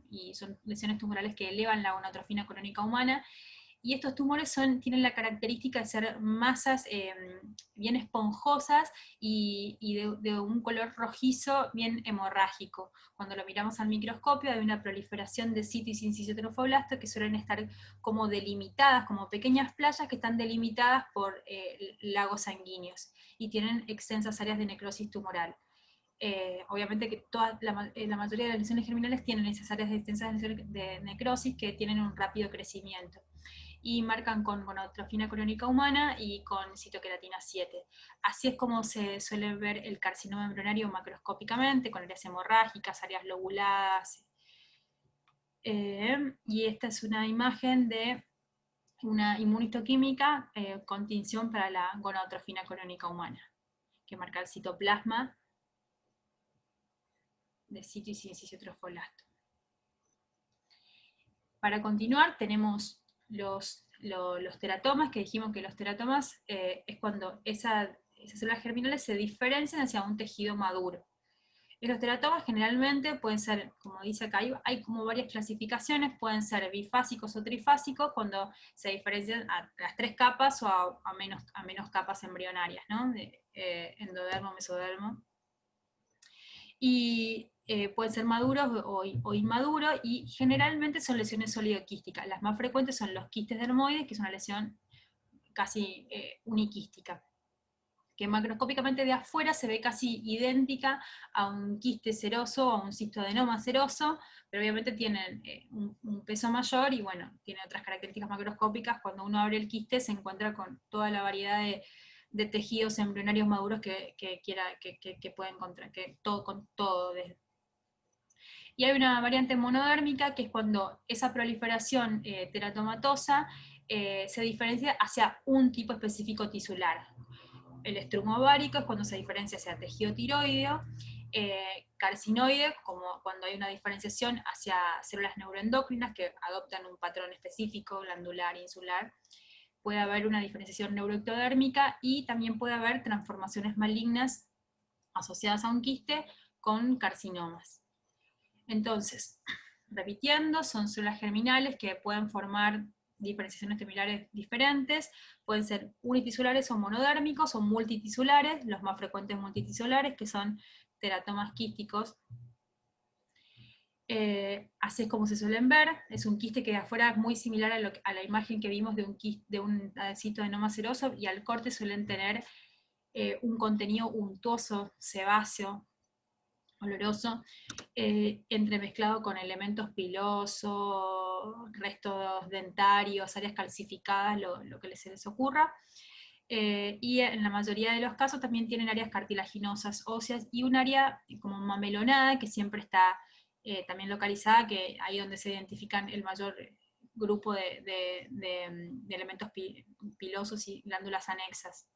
A: y son lesiones tumorales que elevan la gonadotrofina coriónica humana, y estos tumores tienen la característica de ser masas bien esponjosas y de un color rojizo bien hemorrágico. Cuando lo miramos al microscopio hay una proliferación de sitio y sincicio trofoblasto que suelen estar como delimitadas, como pequeñas playas que están delimitadas por lagos sanguíneos y tienen extensas áreas de necrosis tumoral. Obviamente que la mayoría de las lesiones germinales tienen esas áreas de extensas de necrosis que tienen un rápido crecimiento, y marcan con gonadotrofina coriónica humana y con citoqueratina 7. Así es como se suele ver el carcinoma embrionario macroscópicamente, con áreas hemorrágicas, áreas lobuladas. Y esta es una imagen de una inmunistoquímica con tinción para la gonadotrofina coriónica humana, que marca el citoplasma de sitio y sincicio trofoblasto. Para continuar tenemos los teratomas, que dijimos que los teratomas es cuando esas células germinales se diferencian hacia un tejido maduro. Y los teratomas generalmente pueden ser, como dice acá, hay como varias clasificaciones, pueden ser bifásicos o trifásicos, cuando se diferencian a las 3 capas o a menos capas embrionarias, ¿no? De endodermo, mesodermo. Y pueden ser maduros o inmaduros, y generalmente son lesiones solidoquísticas. Las más frecuentes son los quistes dermoides, que es una lesión casi uniquística, que macroscópicamente de afuera se ve casi idéntica a un quiste seroso o a un cistoadenoma seroso, pero obviamente tienen un peso mayor y bueno, tiene otras características macroscópicas. Cuando uno abre el quiste se encuentra con toda la variedad de tejidos embrionarios maduros que puede encontrar, con todo. Y hay una variante monodérmica, que es cuando esa proliferación teratomatosa se diferencia hacia un tipo específico tisular. El estrumo ovárico es cuando se diferencia hacia tejido tiroideo, carcinoide, como cuando hay una diferenciación hacia células neuroendocrinas que adoptan un patrón específico, glandular, insular. Puede haber una diferenciación neuroectodérmica y también puede haber transformaciones malignas asociadas a un quiste con carcinomas. Entonces, repitiendo, son células germinales que pueden formar diferenciaciones terminales diferentes, pueden ser unitisulares o monodérmicos o multitisulares, los más frecuentes multitisulares, que son teratomas quísticos. Así es como se suelen ver, es un quiste que de afuera es muy similar a la imagen que vimos de un citoadenoma seroso, y al corte suelen tener un contenido untuoso, sebáceo, oloroso, entremezclado con elementos pilosos, restos dentarios, áreas calcificadas, lo que se les ocurra. Y en la mayoría de los casos también tienen áreas cartilaginosas óseas y un área como mamelonada que siempre está también localizada, que ahí donde se identifican el mayor grupo de elementos pilosos y glándulas anexas.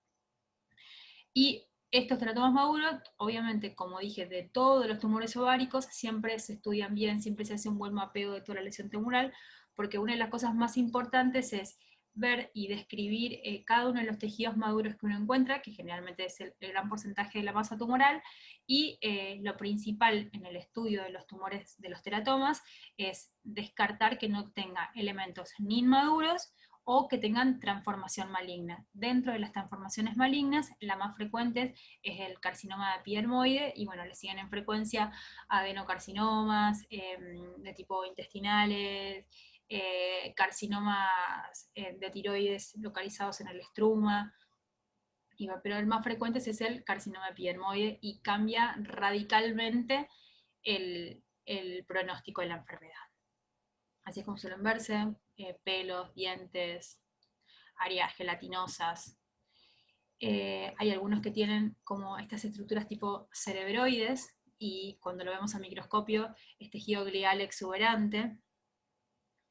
A: Y estos teratomas maduros, obviamente, como dije, de todos los tumores ováricos, siempre se estudian bien, siempre se hace un buen mapeo de toda la lesión tumoral, porque una de las cosas más importantes es ver y describir cada uno de los tejidos maduros que uno encuentra, que generalmente es el gran porcentaje de la masa tumoral, y lo principal en el estudio de los tumores de los teratomas es descartar que no tenga elementos ni inmaduros o que tengan transformación maligna. Dentro de las transformaciones malignas, la más frecuente es el carcinoma epidermoide, y bueno, le siguen en frecuencia adenocarcinomas de tipo intestinales, carcinomas de tiroides localizados en el estruma, pero el más frecuente es el carcinoma epidermoide y cambia radicalmente el pronóstico de la enfermedad. Así es como suelen verse, pelos, dientes, áreas gelatinosas. Hay algunos que tienen como estas estructuras tipo cerebroides, y cuando lo vemos a microscopio es tejido glial exuberante.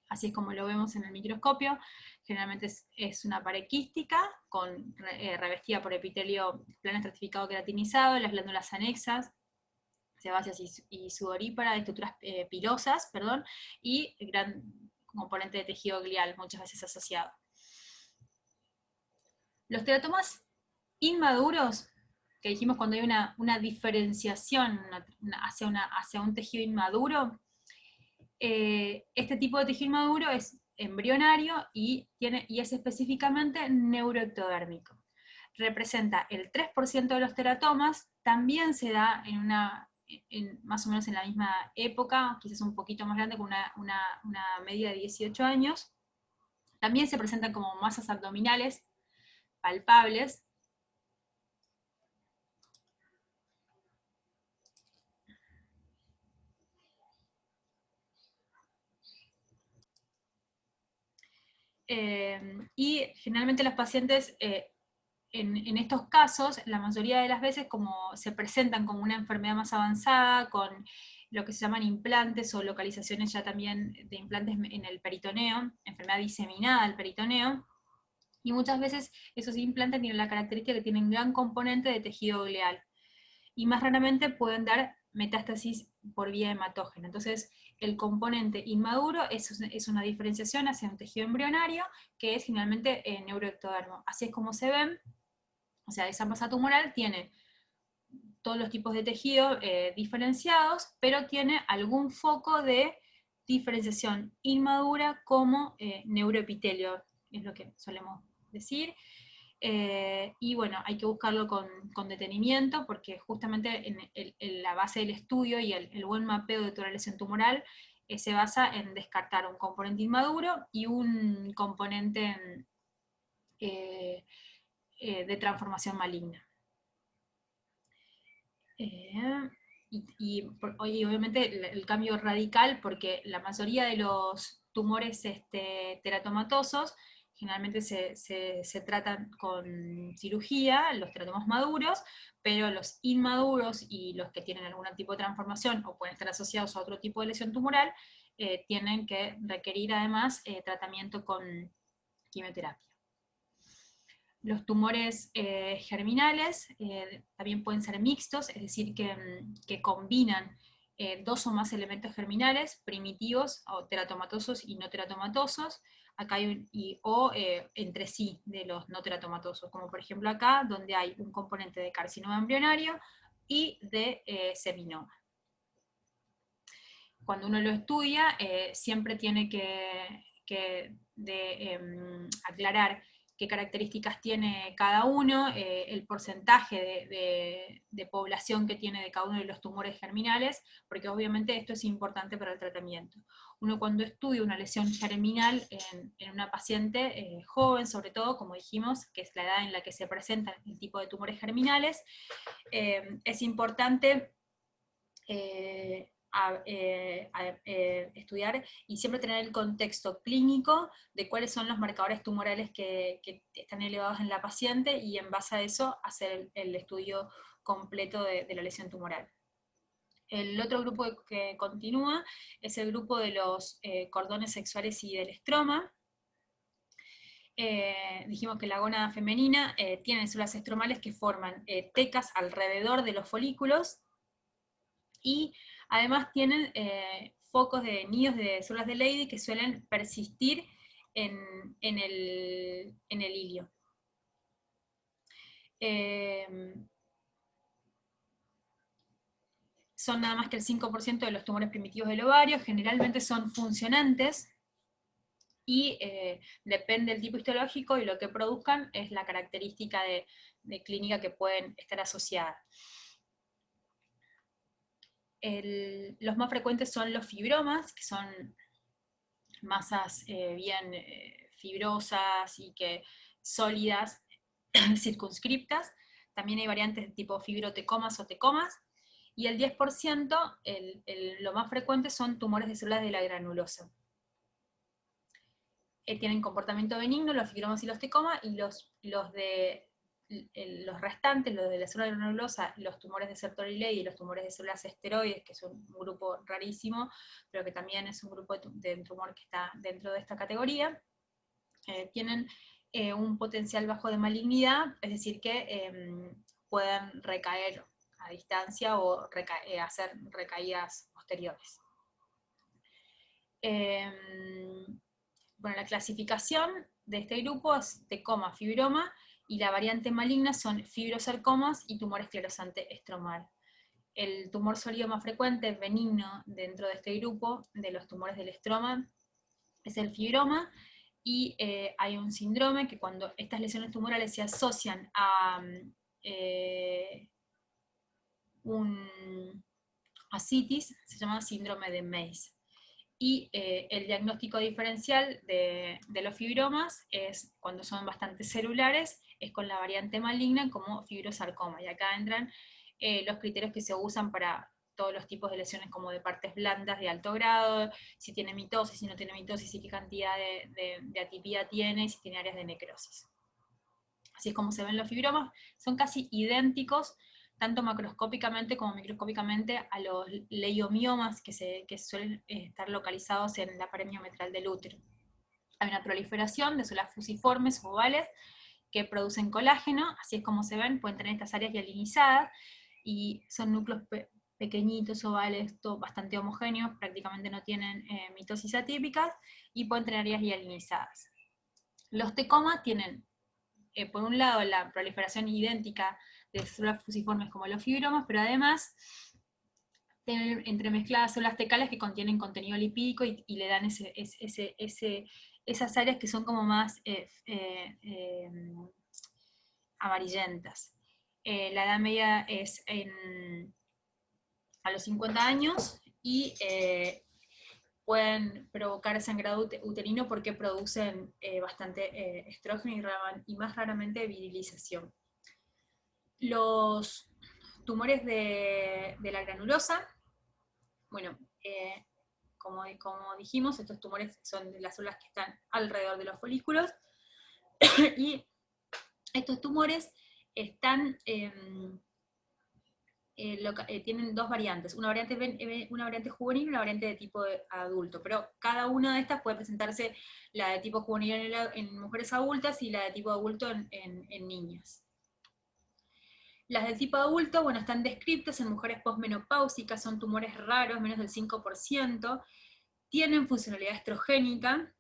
A: Así es como lo vemos en el microscopio. Generalmente es una pared quística revestida por epitelio plano estratificado queratinizado, las glándulas anexas, sebáceas y sudoríparas, de estructuras pilosas, y gran componente de tejido glial, muchas veces asociado. Los teratomas inmaduros, que dijimos cuando hay una diferenciación hacia un tejido inmaduro, este tipo de tejido inmaduro es embrionario y es específicamente neuroectodérmico. Representa el 3% de los teratomas, también se da más o menos en la misma época, quizás un poquito más grande, con una media de 18 años. También se presentan como masas abdominales palpables. Y generalmente los pacientes, en estos casos, la mayoría de las veces como se presentan como una enfermedad más avanzada, con lo que se llaman implantes o localizaciones ya también de implantes en el peritoneo, enfermedad diseminada del peritoneo, y muchas veces esos implantes tienen la característica que tienen gran componente de tejido glial, y más raramente pueden dar metástasis por vía hematógena. Entonces, el componente inmaduro es una diferenciación hacia un tejido embrionario, que es finalmente neuroectodermo. Así es como se ven, o sea, esa masa tumoral tiene todos los tipos de tejido diferenciados, pero tiene algún foco de diferenciación inmadura como neuroepitelio, es lo que solemos decir. Y bueno, hay que buscarlo con detenimiento, porque justamente en la base del estudio y el buen mapeo de toda la lesión tumoral se basa en descartar un componente inmaduro y un componente de transformación maligna. Y obviamente el cambio radical, porque la mayoría de los tumores teratomatosos generalmente se tratan con cirugía, los teratomas maduros, pero los inmaduros y los que tienen algún tipo de transformación o pueden estar asociados a otro tipo de lesión tumoral, tienen que requerir además tratamiento con quimioterapia. Los tumores germinales también pueden ser mixtos, es decir, que combinan dos o más elementos germinales, primitivos, o teratomatosos y no teratomatosos, acá o entre sí de los no teratomatosos, como por ejemplo acá, donde hay un componente de carcinoma embrionario y de seminoma. Cuando uno lo estudia, siempre tiene que aclarar qué características tiene cada uno, el porcentaje de población que tiene de cada uno de los tumores germinales, porque obviamente esto es importante para el tratamiento. Uno cuando estudia una lesión germinal en una paciente joven, sobre todo, como dijimos, que es la edad en la que se presentan el tipo de tumores germinales, es importante estudiar y siempre tener el contexto clínico de cuáles son los marcadores tumorales que están elevados en la paciente, y en base a eso hacer el estudio completo de la lesión tumoral. El otro grupo que continúa es el grupo de los cordones sexuales y del estroma. Dijimos que la gónada femenina tiene células estromales que forman tecas alrededor de los folículos, y además tienen focos de nidos de células de Leydig que suelen persistir en el hilio. Son nada más que el 5% de los tumores primitivos del ovario, generalmente son funcionantes, y depende del tipo histológico, y lo que produzcan es la característica de clínica que pueden estar asociadas. Los más frecuentes son los fibromas, que son masas bien fibrosas y que sólidas, circunscriptas. También hay variantes de tipo fibrotecomas o tecomas. Y el 10%, lo más frecuente, son tumores de células de la granulosa. Tienen comportamiento benigno, los fibromas y los tecomas, y los restantes, los de la célula granulosa, los tumores de Sertoli-Leydig y los tumores de células esteroides, que son un grupo rarísimo, pero que también es un grupo de tumor que está dentro de esta categoría, tienen un potencial bajo de malignidad, es decir, que pueden recaer a distancia o hacer recaídas posteriores. Bueno, la clasificación de este grupo es tecoma, fibroma, y la variante maligna son fibrosarcomas y tumor esclerosante estromal. El tumor sólido más frecuente, benigno, dentro de este grupo, de los tumores del estroma, es el fibroma, y hay un síndrome que cuando estas lesiones tumorales se asocian a citis, se llama síndrome de Mace. Y el diagnóstico diferencial de los fibromas es, cuando son bastante celulares, es con la variante maligna como fibrosarcoma. Y acá entran los criterios que se usan para todos los tipos de lesiones, como de partes blandas de alto grado, si tiene mitosis, si no tiene mitosis, si qué cantidad de atipía tiene, y si tiene áreas de necrosis. Así es como se ven los fibromas, son casi idénticos, tanto macroscópicamente como microscópicamente, a los leiomiomas que suelen estar localizados en la pared miometral del útero. Hay una proliferación de células fusiformes ovales que producen colágeno, así es como se ven, pueden tener estas áreas hialinizadas, y son núcleos pequeñitos, ovales, bastante homogéneos, prácticamente no tienen mitosis atípicas, y pueden tener áreas hialinizadas. Los tecomas tienen, por un lado, la proliferación idéntica de células fusiformes como los fibromas, pero además tienen entremezcladas células tecales que contienen contenido lipídico y le dan esas áreas que son como más amarillentas. La edad media es a los 50 años, y pueden provocar sangrado uterino porque producen bastante estrógeno y más raramente virilización. Los tumores de la granulosa, bueno, como dijimos, estos tumores son de las células que están alrededor de los folículos, y estos tumores están, tienen dos variantes, una variante juvenil y una variante de tipo adulto, pero cada una de estas puede presentarse, la de tipo juvenil en mujeres adultas y la de tipo adulto en niñas. Las del tipo adulto, bueno, están descritas en mujeres posmenopáusicas, son tumores raros, menos del 5%, tienen funcionalidad estrogénica,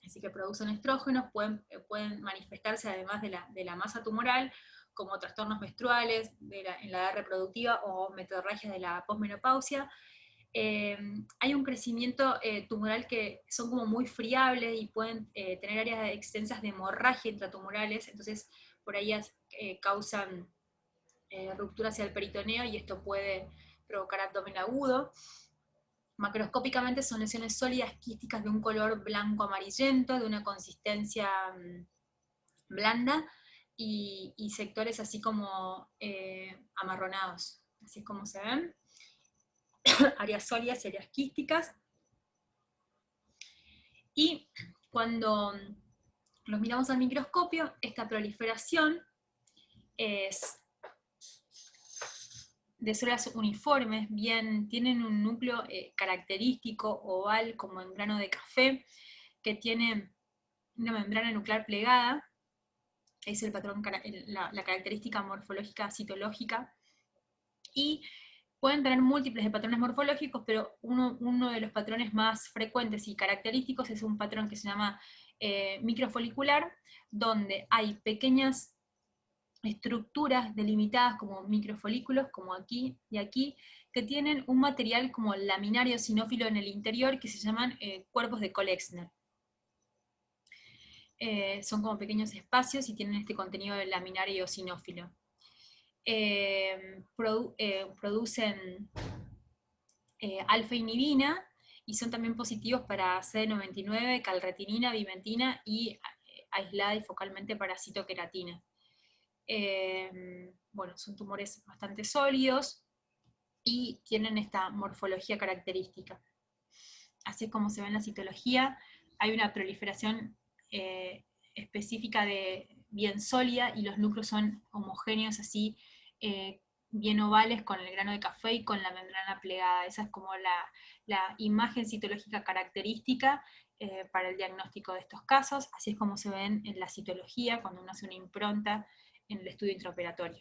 A: así que producen estrógenos, pueden manifestarse además de la masa tumoral, como trastornos menstruales en la edad reproductiva o meteorragias de la posmenopausia. Hay un crecimiento tumoral que son como muy friables y pueden tener áreas extensas de hemorragia intratumorales, entonces por ahí causan ruptura hacia el peritoneo, y esto puede provocar abdomen agudo. Macroscópicamente son lesiones sólidas quísticas de un color blanco amarillento, de una consistencia blanda, y sectores así como amarronados, así es como se ven. Áreas sólidas y áreas quísticas. Y cuando los miramos al microscopio, esta proliferación es de células uniformes, tienen un núcleo característico oval como en grano de café, que tiene una membrana nuclear plegada, es el patrón, la característica morfológica citológica, y pueden tener múltiples de patrones morfológicos, pero uno de los patrones más frecuentes y característicos es un patrón que se llama microfolicular, donde hay pequeñas estructuras delimitadas como microfolículos, como aquí y aquí, que tienen un material como laminario sinófilo en el interior, que se llaman cuerpos de Kollexner. Son como pequeños espacios y tienen este contenido de laminario sinófilo. Producen alfa-inhibina, y son también positivos para CD99, calretinina, vimentina y aislada y focalmente para citoqueratina. Bueno, son tumores bastante sólidos y tienen esta morfología característica. Así es como se ve en la citología. Hay una proliferación específica bien sólida y los núcleos son homogéneos, así bien ovales, con el grano de café y con la membrana plegada. Esa es como la imagen citológica característica para el diagnóstico de estos casos. Así es como se ven en la citología cuando uno hace una impronta en el estudio intraoperatorio.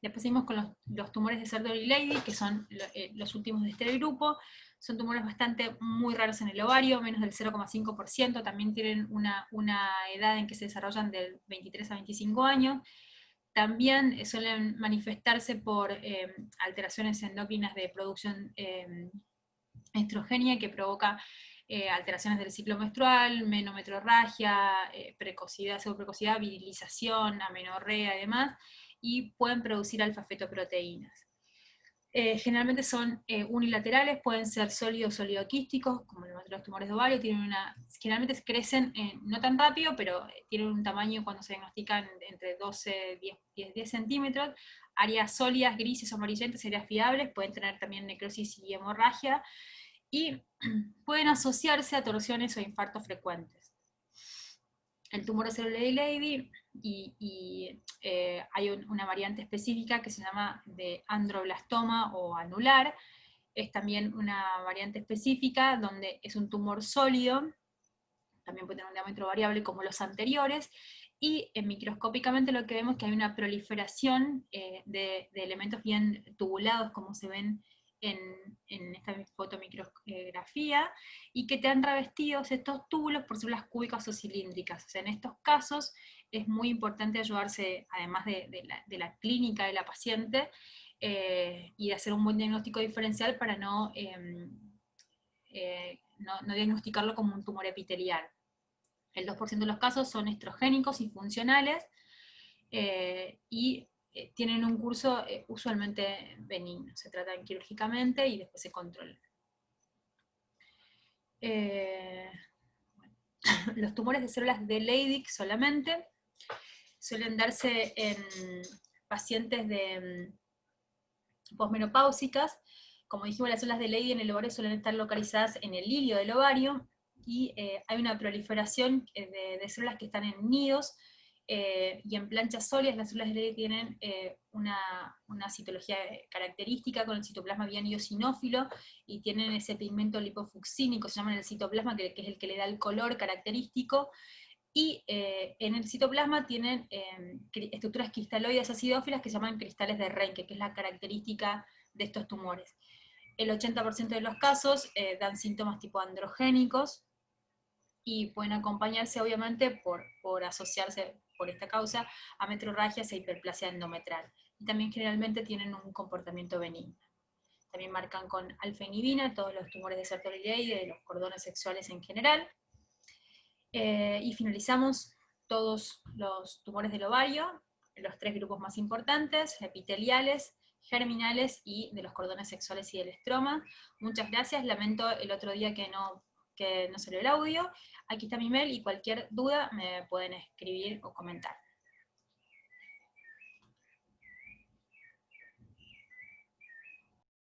A: Después seguimos con los tumores de Sertoli-Leydig, que son los últimos de este grupo. Son tumores muy raros en el ovario, menos del 0,5%, también tienen una edad en que se desarrollan del 23 a 25 años. También suelen manifestarse por alteraciones endocrinas de producción estrogenia, que provoca alteraciones del ciclo menstrual, menometrorragia, precocidad, pseudoprecocidad, virilización, amenorrea y demás, y pueden producir alfa-fetoproteínas. Generalmente son unilaterales, pueden ser sólidos sólido-quísticos, como los tumores de ovario, generalmente crecen no tan rápido, pero tienen un tamaño cuando se diagnostican entre 12 y 10 centímetros, áreas sólidas, grises o amarillentas, áreas fiables, pueden tener también necrosis y hemorragia, y pueden asociarse a torsiones o infartos frecuentes. El tumor de célula de Leydig, hay una variante específica que se llama de androblastoma o anular. Es también una variante específica donde es un tumor sólido, también puede tener un diámetro variable como los anteriores, y microscópicamente lo que vemos es que hay una proliferación de elementos bien tubulados, como se ven en esta fotomicrografía, y que te han revestidos estos túbulos por células cúbicas o cilíndricas. O sea, en estos casos es muy importante ayudarse, además de la clínica de la paciente, y de hacer un buen diagnóstico diferencial para no diagnosticarlo como un tumor epitelial. El 2% de los casos son estrogénicos y funcionales, y tienen un curso usualmente benigno. Se tratan quirúrgicamente y después se controlan. Los tumores de células de Leydig solamente suelen darse en pacientes de posmenopáusicas. Como dijimos, las células de Leydig en el ovario suelen estar localizadas en el hilio del ovario, y hay una proliferación de células que están en nidos, y en planchas sólidas. Las células de Leydig tienen una citología característica con el citoplasma bien eosinófilo, y tienen ese pigmento lipofucsínico, se llama el citoplasma, que es el que le da el color característico, y en el citoplasma tienen estructuras cristaloides acidófilas que se llaman cristales de Reinke, que es la característica de estos tumores. El 80% de los casos dan síntomas tipo androgénicos, y pueden acompañarse obviamente por asociarse por esta causa a metrorragias e hiperplasia endometrial. Y también generalmente tienen un comportamiento benigno. También marcan con alfa-inhibina todos los tumores de Sertoli-Leydig y de los cordones sexuales en general. Y finalizamos todos los tumores del ovario, los 3 grupos más importantes: epiteliales, germinales y de los cordones sexuales y del estroma. Muchas gracias, lamento el otro día que no salió el audio. Aquí está mi mail y cualquier duda me pueden escribir o comentar.